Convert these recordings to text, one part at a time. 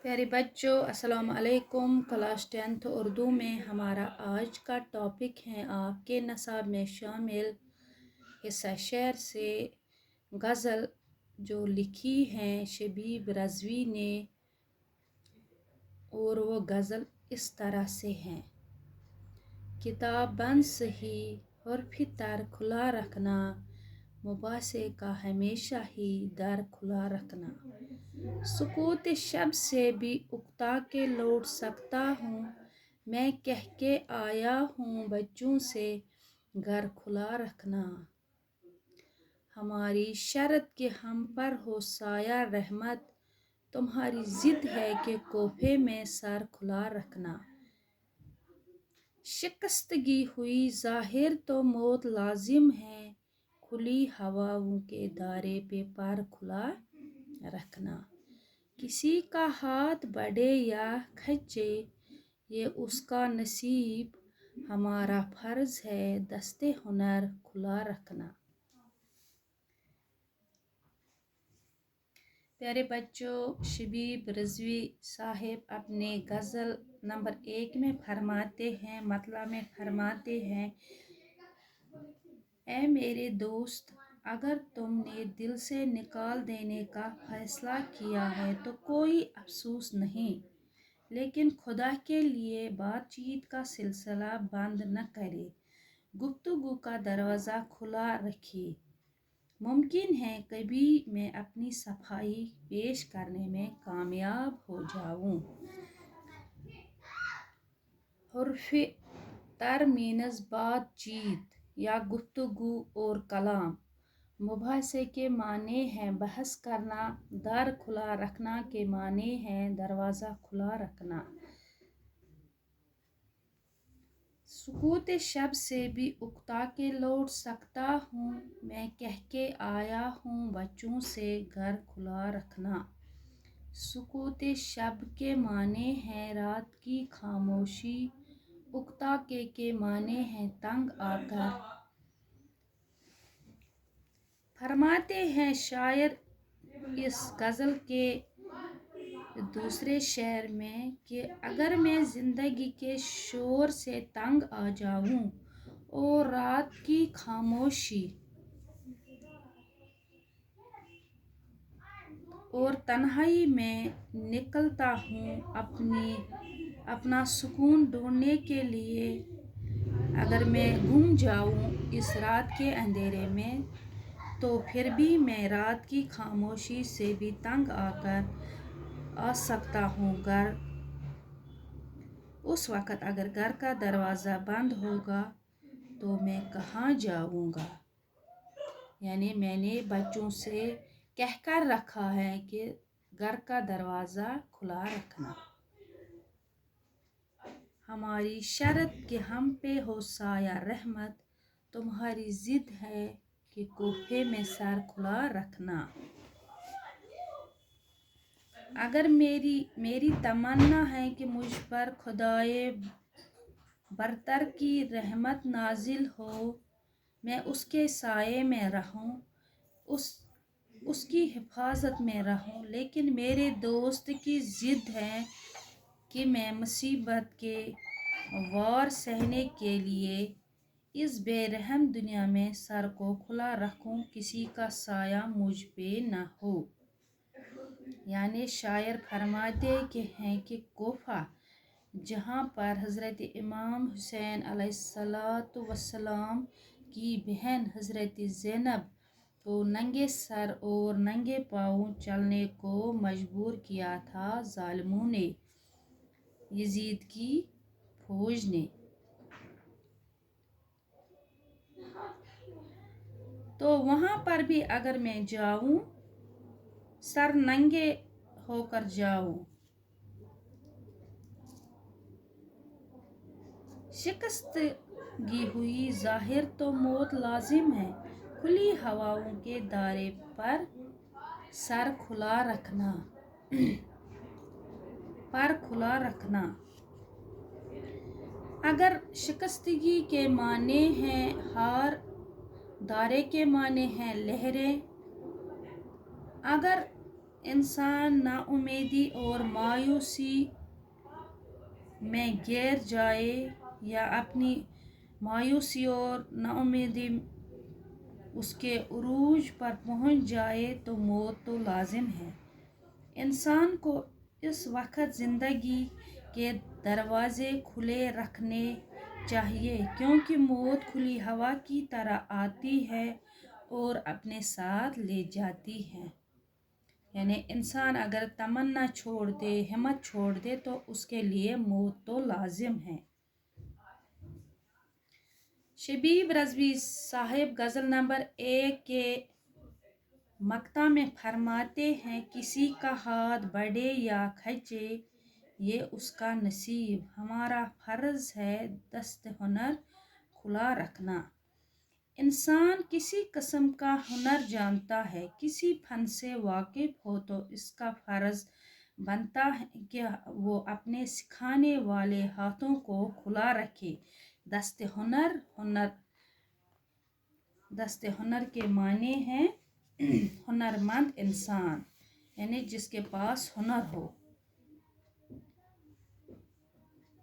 प्यारे बच्चों, अस्सलाम वालेकुम। क्लास 10th उर्दू में हमारा आज का टॉपिक है आपके नसाब में शामिल हिस्सा शेर से गज़ल जो लिखी हैं शबीब रज़वी ने, और वो गज़ल इस तरह से हैं। किताब बंद सही और फितर खुला रखना, मुबासे का हमेशा ही दर खुला रखना। सुकूत शब से भी उकता के लौट सकता हूँ, मैं कह के आया हूँ बच्चों से घर खुला रखना। हमारी शर्त कि हम पर हो साया रहमत, तुम्हारी जिद है कि कोफे में सर खुला रखना। शिकस्तगी हुई जाहिर तो मौत लाजिम है, खुली हवाओं के दायरे पे पर खुला रखना। किसी का हाथ बढ़े या खचे ये उसका नसीब, हमारा फर्ज है दस्ते हुनर खुला रखना। प्यारे बच्चों, शबीब रज़वी साहिब अपने गज़ल नंबर 1 में फरमाते हैं, मतलब में फरमाते हैं, ऐ मेरे दोस्त, अगर तुमने दिल से निकाल देने का फैसला किया है तो कोई अफसोस नहीं, लेकिन खुदा के लिए बातचीत का सिलसिला बंद न करे, गुफ्तगू का दरवाज़ा खुला रखिए। मुमकिन है कभी मैं अपनी सफाई पेश करने में कामयाब हो जाऊं। हुर्फ़े तर मीनस बातचीत या गुफ्तगू और कलाम, मुबासे के माने हैं बहस करना, दर खुला रखना के माने हैं दरवाज़ा खुला रखना। सुकूत शब से भी उकता के लौट सकता हूँ, मैं कह के आया हूँ बच्चों से घर खुला रखना। सुकूत शब के माने हैं रात की खामोशी, उकता के माने हैं तंग आकर। फरमाते हैं शायर इस गज़ल के दूसरे शेर में कि अगर मैं ज़िंदगी के शोर से तंग आ जाऊं और रात की खामोशी और तन्हाई में निकलता हूँ अपना सुकून ढूंढने के लिए, अगर मैं गुम जाऊं इस रात के अंधेरे में, तो फिर भी मैं रात की खामोशी से भी तंग आकर आ सकता हूँ घर। उस वक़्त अगर घर का दरवाज़ा बंद होगा तो मैं कहाँ जाऊँगा। यानी मैंने बच्चों से कहकर रखा है कि घर का दरवाज़ा खुला रखना। हमारी शर्त कि हम पे हो साया रहमत, तुम्हारी जिद है कि कोफे में सर खुला रखना। अगर मेरी तमन्ना है कि मुझ पर खुदाए बरतर की रहमत नाजिल हो, मैं उसके साये में रहूं, उसकी हिफाजत में रहूं, लेकिन मेरे दोस्त की जिद है कि मैं मुसीबत के वार सहने के लिए इस बेरहम दुनिया में सर को खुला रखूं, किसी का साया मुझ पे न हो। यानी शायर फरमाते हैं कि कोफा जहाँ पर हज़रत इमाम हुसैन अलैहिस्सलातु वस्सलाम की बहन हज़रत ज़ैनब को नंगे सर और नंगे पाँव चलने को मजबूर किया था ज़ालिमों ने, यजीद की फौज ने, तो वहाँ पर भी अगर मैं जाऊँ, सर नंगे होकर जाऊँ, शिकस्तगी हुई जाहिर तो मौत लाजिम है, खुली हवाओं के दायरे पर सर खुला रखना पर खुला रखना। अगर शिकस्तगी के माने हैं हार, दायरे के माने हैं लहरें, अगर इंसान नाउम्मीदी और मायूसी में गिर जाए या अपनी मायूसी और नाउम्मीदी उसके उरूज पर पहुंच जाए तो मौत तो लाजिम है। इंसान को इस वक्त ज़िंदगी के दरवाज़े खुले रखने चाहिए, क्योंकि मौत खुली हवा की तरह आती है और अपने साथ ले जाती है। यानी इंसान अगर तमन्ना छोड़ दे, हिम्मत छोड़ दे, तो उसके लिए मौत तो लाजिम है। शबीब रज़वी साहिब गज़ल नंबर 1 के मक्ता में फरमाते हैं, किसी का हाथ बढ़े या खचे ये उसका नसीब, हमारा फ़र्ज़ है दस्त हुनर खुला रखना। इंसान किसी किस्म का हुनर जानता है, किसी फन से वाकिफ़ हो तो इसका फ़र्ज़ बनता है कि वो अपने सिखाने वाले हाथों को खुला रखे। दस्त हुनर के माने हैं हुनरमंद इंसान, यानी जिसके पास हुनर हो।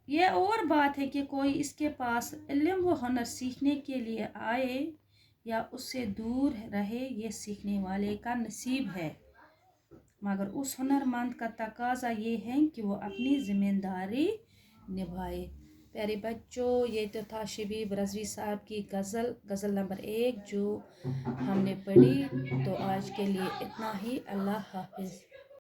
ये और बात है कि कोई इसके पास इल्म व हुनर सीखने के लिए आए या उससे दूर रहे, ये सीखने वाले का नसीब है, मगर उस हुनरमंद का तकाजा ये है कि वो अपनी ज़िम्मेदारी निभाए। प्यारे बच्चों, ये तो था शबीब रज़वी साहब की गज़ल नंबर 1 जो हमने पढ़ी। तो आज के लिए इतना ही। अल्लाह हाफ़िज़।